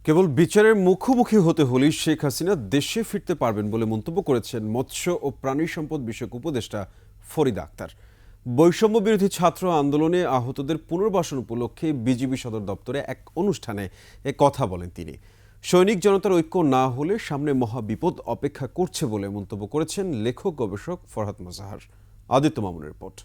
কেবল বিচারের মুখোমুখি হতে হলেই শেখ হাসিনা দেশে ফিরতে পারবেন বলে মন্তব্য করেছেন মৎস্য ও প্রাণী সম্পদ বিষয়ক উপদেষ্টা ফরিদা আক্তার। বৈষম্য বিরোধী ছাত্র আন্দোলনে আহতদের পুনর্বাসন উপলক্ষে বিজিবি সদর দপ্তরে এক অনুষ্ঠানে এ কথা বলেন তিনি। সৈনিক জনতার ঐক্য না হলে সামনে মহা বিপদ অপেক্ষা করছে বলে মন্তব্য করেছেন লেখক গবেষক ফরহাদ মোজাহার। আদিত্য মামুনের রিপোর্ট।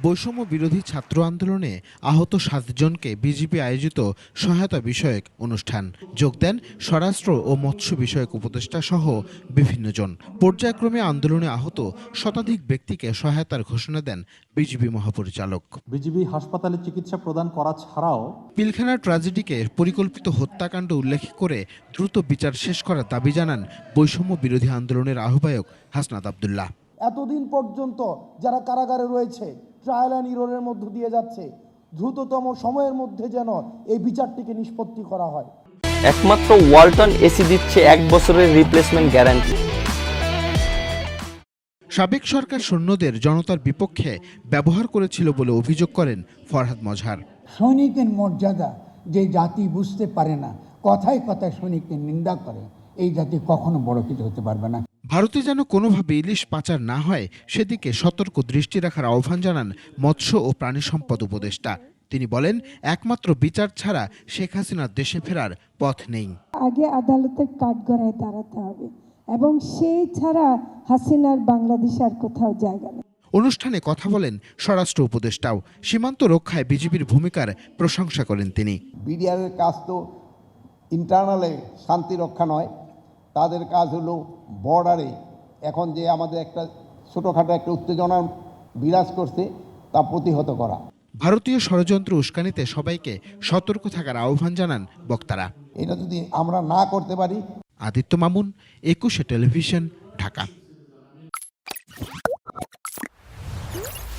বৈষম্য বিরোধী ছাত্র আন্দোলনে আহত ৭ জনকে বিজিবি আয়োজিত সহায়তা বিষয়ক অনুষ্ঠান যোগ দেন স্বরাষ্ট্র ও মৎস্য বিষয়ক উপদেষ্টা সহ বিভিন্ন জন। পর্যায়ক্রমে আন্দোলনে আহত শতাধিক ব্যক্তিকে সহায়তার ঘোষণা দেন বিজিবি মহাপরিচালক। বিজিবি হাসপাতালে চিকিৎসা প্রদান করা ছাড়াও পিলখানার ট্র্যাজেডিকে পরিকল্পিত হত্যাকাণ্ড উল্লেখ করে দ্রুত বিচার শেষ করার দাবি জানান বৈষম্য বিরোধী আন্দোলনের আহ্বায়ক হাসনাত আব্দুল্লাহ। এতদিন পর্যন্ত যারা কারাগারে রয়েছে ট্রায়াল অ্যান্ড ইররের মধ্য দিয়ে যাচ্ছে, দ্রুততম সময়ের মধ্যে যেন এই বিচারটিকে নিষ্পত্তি করা হয়। একমাত্র ওয়ালটন এসি দিচ্ছে 1 বছরের রিপ্লেসমেন্ট গ্যারান্টি। সাবেক সরকার সৈন্যদের জনতার বিপক্ষে ব্যবহার করেছিল বলে অভিযোগ করেন ফরহাদ মোজাহার। সৈনিকের মর্যাদা যে জাতি বুঝতে পারে না, কথায় কথায় সৈনিককে নিন্দা করে, এই জাতি কখনো বড় কিছু হতে পারবে না। ভারতে যেন কোনোভাবে ইলিশ পাচার না হয় সেদিকে সতর্ক দৃষ্টি রাখার আহ্বান জানান মৎস্য ও প্রাণী সম্পদ উপদেষ্টা। তিনি বলেন, একমাত্র বিচার ছাড়া শেখ হাসিনার দেশে ফেরার পথ নেই। আগে আদালতের কাঠগড়ায় দাঁড়াতে হবে এবং সেই ছাড়া হাসিনার বাংলাদেশে আর কোথাও জায়গা নেই। অনুষ্ঠানে কথা বলেন স্বরাষ্ট্র উপদেষ্টাও। সীমান্ত রক্ষায় বিজিবির ভূমিকার প্রশংসা করেন তিনি। বিডিআরের কাজ তো ইন্টারনালে শান্তি রক্ষা নয়, তাদের কাজ হলো বর্ডারে এখন যে আমাদের একটা ছোটোখাটো একটা উত্তেজনা বিরাজ করছে তা প্রতিহত করা। ভারতীয় ষড়যন্ত্র উস্কানিতে সবাইকে সতর্ক থাকার আহ্বান জানান বক্তারা। এটা যদি আমরা না করতে পারি। আদিত্য মামুন, 21 টেলিভিশন, ঢাকা।